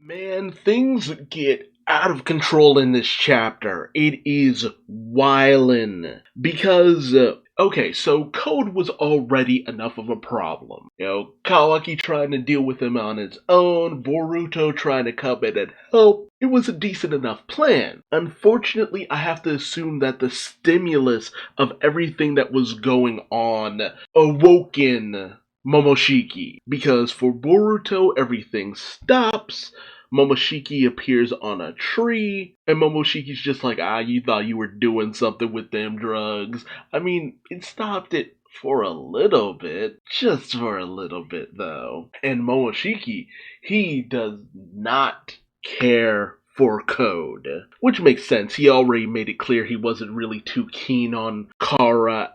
Man, things get out of control in this chapter. It is wildin'. Because, okay, so Code was already enough of a problem. Kawaki trying to deal with him on his own, Boruto trying to come in and help. It was a decent enough plan. Unfortunately, I have to assume that the stimulus of everything that was going on awoken Momoshiki. Because for Boruto, everything stops. Momoshiki appears on a tree, and Momoshiki's just like, you thought you were doing something with them drugs. I mean, it stopped it for a little bit, just for a little bit though. And Momoshiki, he does not care for Code, which makes sense. He already made it clear he wasn't really too keen on Kara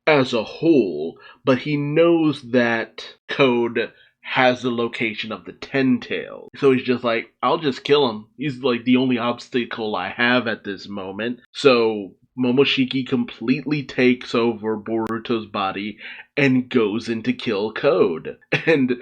as a whole, but he knows that Code has the location of the Ten Tails. So he's just like, I'll just kill him. He's like the only obstacle I have at this moment. So Momoshiki completely takes over Boruto's body and goes in to kill Code. And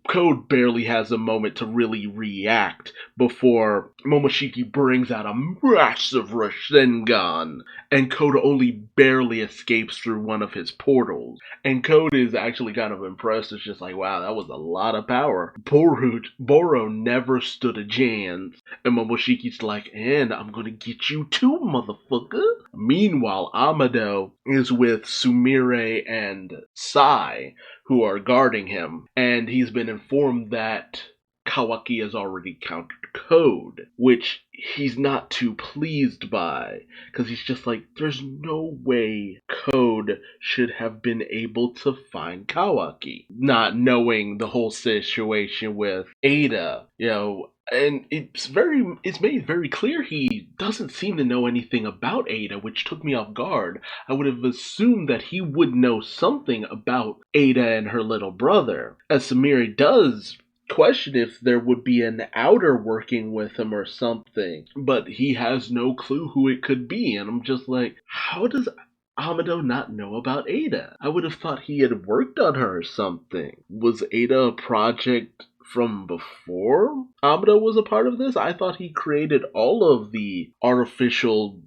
Code barely has a moment to really react before Momoshiki brings out a massive Rasengan. And Code only barely escapes through one of his portals. And Code is actually kind of impressed. It's just like, wow, that was a lot of power. Boro never stood a chance. And Momoshiki's like, and I'm gonna get you too, motherfucker. Meanwhile, Amado is with Sumire and Sai, who are guarding him. And he's been informed that Kawaki has already countered Code, which he's not too pleased by, because he's just like, there's no way Code should have been able to find Kawaki, not knowing the whole situation with Ada, and it's made very clear he doesn't seem to know anything about Ada, which took me off guard. I would have assumed that he would know something about Ada and her little brother, as Sumire does question if there would be an outer working with him or something, but he has no clue who it could be, and I'm just like, how does Amado not know about Ada? I would have thought he had worked on her or something. Was Ada a project from before Amado was a part of this? I thought he created all of the artificial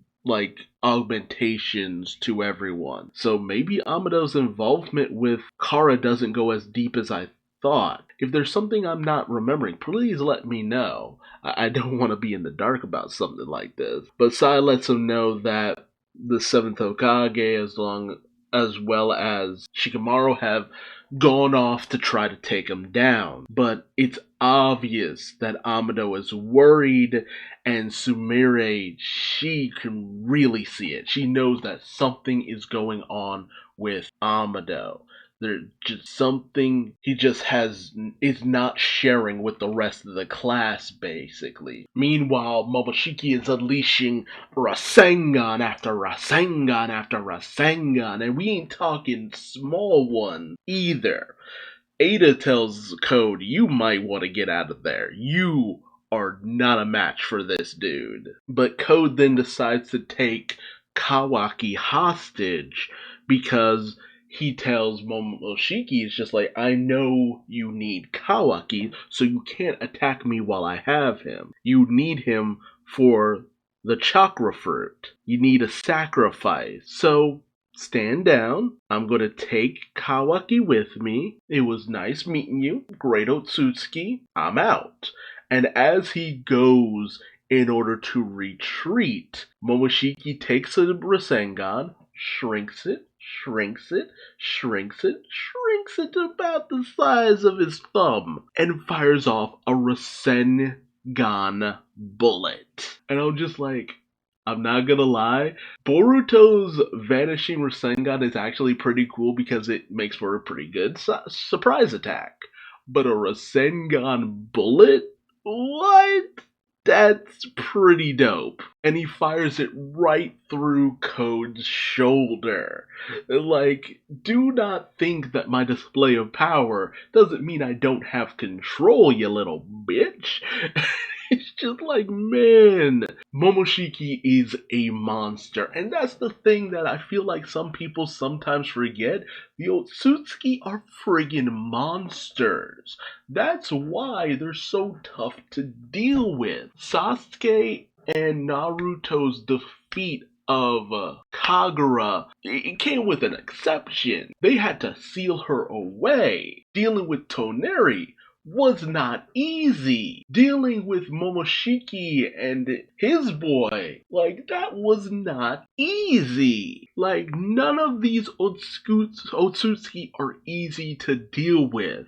augmentations to everyone. So maybe Amado's involvement with Kara doesn't go as deep as I thought. If there's something I'm not remembering, please let me know. I don't want to be in the dark about something like this. But Sai lets him know that the 7th Hokage, as well as Shikamaru, have gone off to try to take him down. But it's obvious that Amado is worried, and Sumire, she can really see it. She knows that something is going on with Amado. There's just something he just is not sharing with the rest of the class, basically. Meanwhile, Momoshiki is unleashing Rasengan after Rasengan after Rasengan, and we ain't talking small one either. Ada tells Code, you might want to get out of there. You are not a match for this dude. But Code then decides to take Kawaki hostage because he tells Momoshiki, it's just like, I know you need Kawaki, so you can't attack me while I have him. You need him for the chakra fruit. You need a sacrifice. So stand down. I'm going to take Kawaki with me. It was nice meeting you. Great Otsutsuki. I'm out. And as he goes in order to retreat, Momoshiki takes a Rasengan, shrinks it to about the size of his thumb, and fires off a Rasengan bullet. And I'm just like, I'm not gonna lie, Boruto's vanishing Rasengan is actually pretty cool because it makes for a pretty good surprise attack. But a Rasengan bullet? What? That's pretty dope. And he fires it right through Code's shoulder. Do not think that my display of power doesn't mean I don't have control, you little bitch. It's just like, man, Momoshiki is a monster. And that's the thing that I feel like some people sometimes forget. The Otsutsuki are friggin' monsters. That's why they're so tough to deal with. Sasuke and Naruto's defeat of Kagura, it came with an exception. They had to seal her away. Dealing with Toneri was not easy. Dealing with Momoshiki and his boy, like, that was not easy. Like, none of these Otsutsuki are easy to deal with.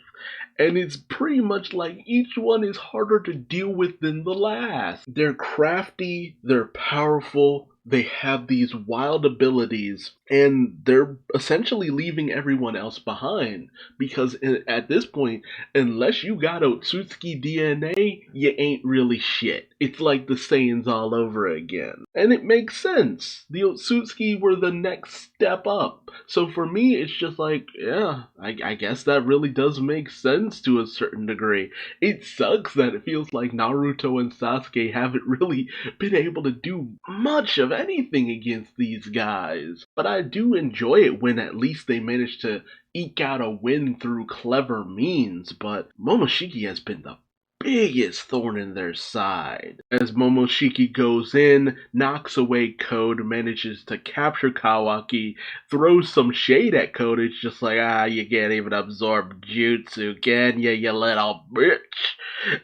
And it's pretty much like each one is harder to deal with than the last. They're crafty, they're powerful, they have these wild abilities, and they're essentially leaving everyone else behind. Because at this point, unless you got Otsutsuki DNA, you ain't really shit. It's like the Saiyans all over again. And it makes sense. The Otsutsuki were the next step up. So for me, it's just like, yeah, I guess that really does make sense to a certain degree. It sucks that it feels like Naruto and Sasuke haven't really been able to do much of anything against these guys. But I do enjoy it when at least they manage to eke out a win through clever means. But Momoshiki has been the biggest thorn in their side. As Momoshiki goes in, knocks away Code, manages to capture Kawaki, throws some shade at Code. It's just like, you can't even absorb jutsu, can ya, you little bitch?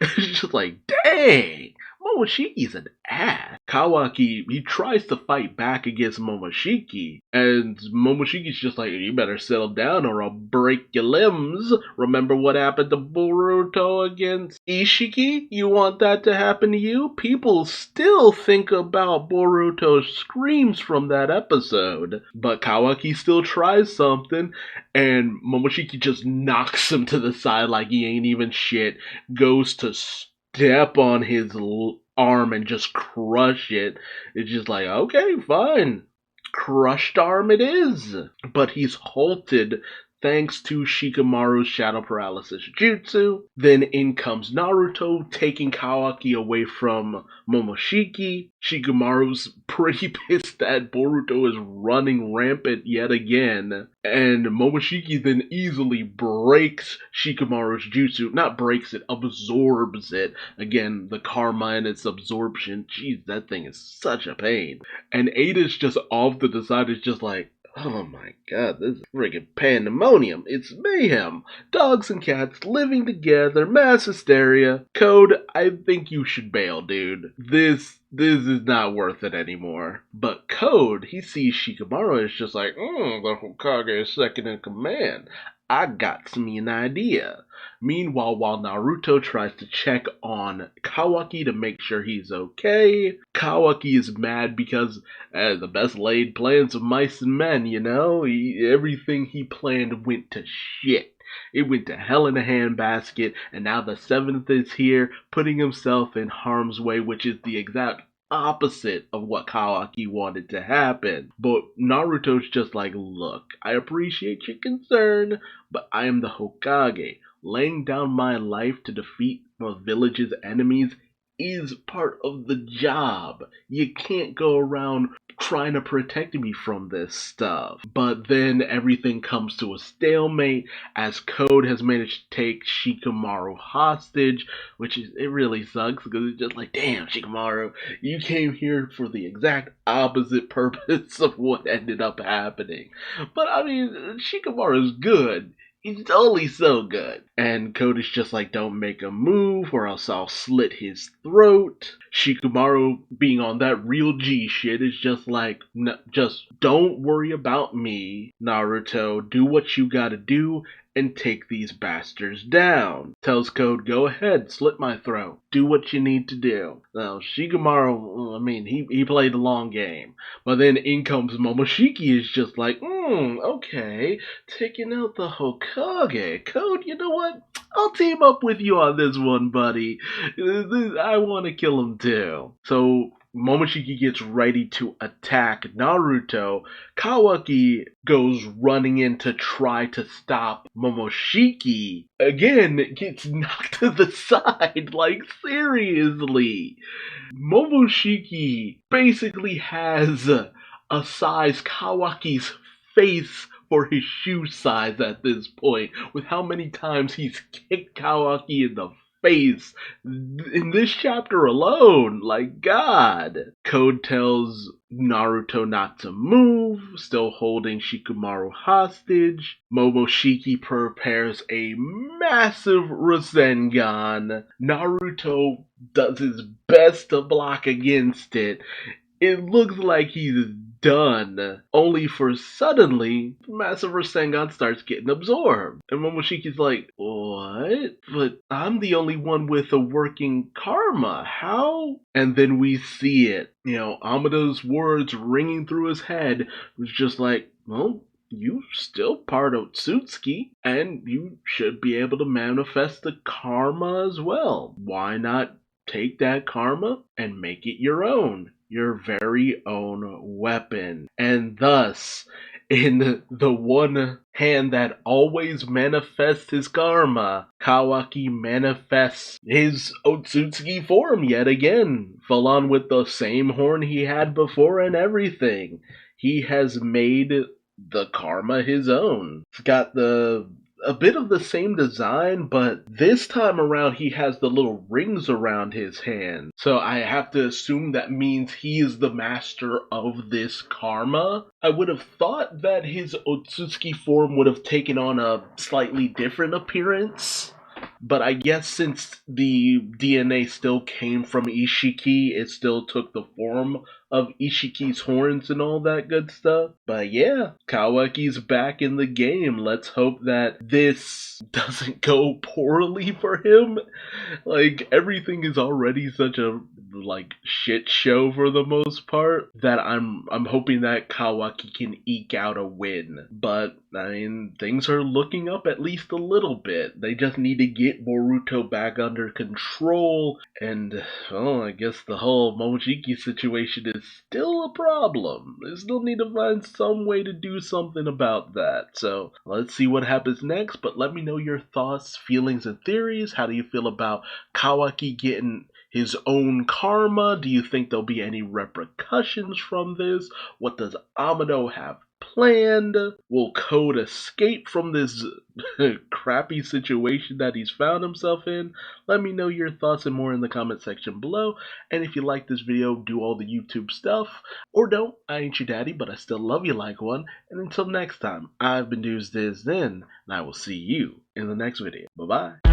It's just like, dang! Momoshiki's an ass. Kawaki, he tries to fight back against Momoshiki, and Momoshiki's just like, you better settle down or I'll break your limbs. Remember what happened to Boruto against Ishiki? You want that to happen to you? People still think about Boruto's screams from that episode. But Kawaki still tries something, and Momoshiki just knocks him to the side like he ain't even shit, goes to step on his arm and just crush it. It's just like, okay, fine. Crushed arm it is. But he's halted thanks to Shikamaru's shadow paralysis jutsu. Then in comes Naruto, taking Kawaki away from Momoshiki. Shikamaru's pretty pissed that Boruto is running rampant yet again. And Momoshiki then easily breaks Shikamaru's jutsu. Not breaks it, absorbs it. Again, the karma and its absorption. Jeez, that thing is such a pain. And Ada's just off to the side, is just like, oh my god, this is friggin' pandemonium. It's mayhem. Dogs and cats living together, mass hysteria. Code, I think you should bail, dude. This is not worth it anymore. But Code, he sees Shikamaru and is just like, the Hokage is second in command. I got me an idea. Meanwhile, while Naruto tries to check on Kawaki to make sure he's okay, Kawaki is mad because the best laid plans of mice and men, you know? Everything he planned went to shit. It went to hell in a handbasket, and now the 7th is here, putting himself in harm's way, which is the exact opposite of what Kawaki wanted to happen. But Naruto's just like, look, I appreciate your concern, but I am the Hokage. Laying down my life to defeat the village's enemies is part of the job. You can't go around trying to protect me from this stuff. But then everything comes to a stalemate as Code has managed to take Shikamaru hostage, which is, it really sucks because it's just like, damn, Shikamaru, you came here for the exact opposite purpose of what ended up happening. But I mean, Shikamaru's good. He's only so good. And Code is just like, don't make a move or else I'll slit his throat. Shikamaru, being on that real G shit, is just like, just don't worry about me, Naruto. Do what you gotta do and take these bastards down. Tells Code, go ahead, slit my throat. Do what you need to do. Now, Shikamaru, I mean, he played the long game. But then in comes Momoshiki, is just like, okay, taking out the Hokage. Code, you know what? I'll team up with you on this one, buddy. I want to kill him too. So Momoshiki gets ready to attack Naruto, Kawaki goes running in to try to stop Momoshiki. Again, gets knocked to the side, like seriously. Momoshiki basically has a size Kawaki's face for his shoe size at this point, with how many times he's kicked Kawaki in the face in this chapter alone. Like, God. Code tells Naruto not to move, still holding Shikamaru hostage. Momoshiki prepares a massive Rasengan. Naruto does his best to block against it. It looks like he's done, only for suddenly, Massive Rasengan starts getting absorbed. And Momoshiki's like, what? But I'm the only one with a working karma. How? And then we see it. Amada's words ringing through his head was just like, well, you still part of Otsutsuki, and you should be able to manifest the karma as well. Why not take that karma and make it your own? Your very own weapon. And thus, in the one hand that always manifests his karma, Kawaki manifests his Otsutsuki form yet again, full on with the same horn he had before and everything. He has made the karma his own. It's got a bit of the same design, but this time around he has the little rings around his hand. So I have to assume that means he is the master of this karma. I would have thought that his Otsutsuki form would have taken on a slightly different appearance. But I guess since the DNA still came from Ishiki, it still took the form of Ishiki's horns and all that good stuff. But yeah, Kawaki's back in the game. Let's hope that this doesn't go poorly for him. Like, everything is already such a shit show for the most part that I'm hoping that Kawaki can eke out a win. But I mean, things are looking up at least a little bit. They just need to get Boruto back under control, and well, I guess the whole Momoshiki situation is still a problem. They still need to find some way to do something about that. So let's see what happens next, but let me know your thoughts, feelings, and theories. How do you feel about Kawaki getting his own karma? Do you think there'll be any repercussions from this? What does Amado have planned? Will Code escape from this crappy situation that he's found himself in? Let me know your thoughts and more in the comment section below. And if you like this video, do all the YouTube stuff. Or don't. I ain't your daddy, but I still love you like one. And until next time, I've been Duuz-Diz-Din, and I will see you in the next video. Bye-bye.